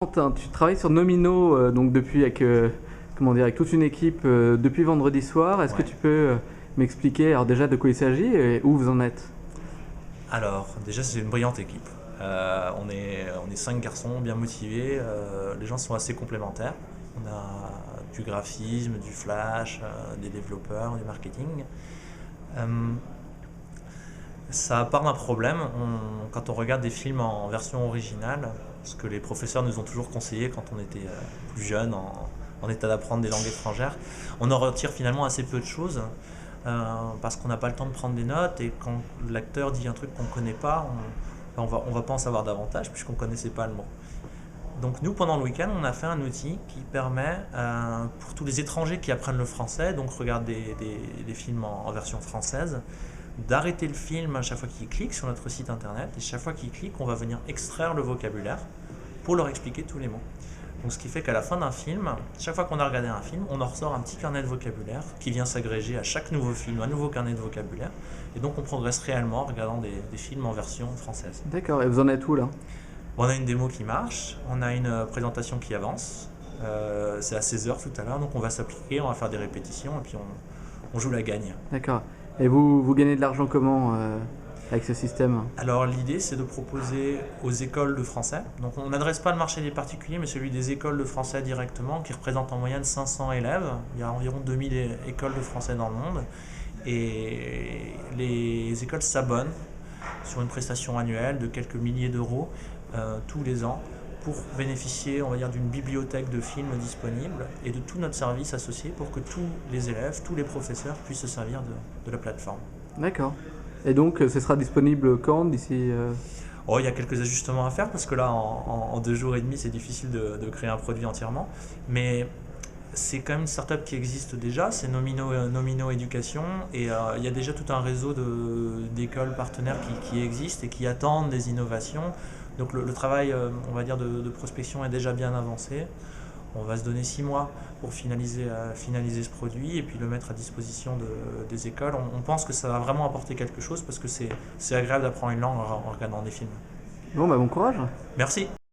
Quentin, tu travailles sur Nomino donc depuis avec toute une équipe depuis vendredi soir. Est-ce que Ouais. tu peux m'expliquer alors déjà de quoi il s'agit et où vous en êtes? Alors, déjà, c'est une brillante équipe. On est cinq garçons bien motivés. Les gens sont assez complémentaires. On a du graphisme, du flash, des développeurs, du marketing. Euh, Ça part d'un problème. Quand on regarde des films en version originale, ce que les professeurs nous ont toujours conseillé quand on était plus jeune, en état d'apprendre des langues étrangères, on en retire finalement assez peu de choses parce qu'on n'a pas le temps de prendre des notes et quand l'acteur dit un truc qu'on ne connaît pas, on va pas en savoir davantage puisqu'on ne connaissait pas le mot. Donc nous, pendant le week-end, on a fait un outil qui permet pour tous les étrangers qui apprennent le français, donc regardent des films en version française, d'arrêter le film à chaque fois qu'ils cliquent sur notre site internet et chaque fois qu'ils cliquent, on va venir extraire le vocabulaire pour leur expliquer tous les mots. Donc ce qui fait qu'à la fin d'un film, chaque fois qu'on a regardé un film, on en ressort un petit carnet de vocabulaire qui vient s'agréger à chaque nouveau film, un nouveau carnet de vocabulaire. Et donc on progresse réellement en regardant des films en version française. D'accord, et vous en êtes où là? Bon, on a une démo qui marche, on a une présentation qui avance. C'est à 16 heures tout à l'heure, donc on va s'appliquer, on va faire des répétitions et puis on joue la gagne. D'accord. Et vous gagnez de l'argent comment avec ce système? Alors l'idée c'est de proposer aux écoles de français, donc on n'adresse pas le marché des particuliers mais celui des écoles de français directement qui représente en moyenne 500 élèves, il y a environ 2000 écoles de français dans le monde et les écoles s'abonnent sur une prestation annuelle de quelques milliers d'euros tous les ans pour bénéficier on va dire d'une bibliothèque de films disponibles et de tout notre service associé pour que tous les élèves, tous les professeurs puissent se servir de la plateforme. D'accord. Et donc ce sera disponible quand d'ici Oh, il y a quelques ajustements à faire parce que là, en 2 jours et demi, c'est difficile de créer un produit entièrement. Mais c'est quand même une startup qui existe déjà, c'est Nomino Éducation. Et il y a déjà tout un réseau d'écoles partenaires qui existent et qui attendent des innovations. Donc le travail, on va dire, de prospection est déjà bien avancé. On va se donner 6 mois pour finaliser ce produit et puis le mettre à disposition des écoles. On pense que ça va vraiment apporter quelque chose parce que c'est agréable d'apprendre une langue en regardant des films. Bon bah bon courage. Merci.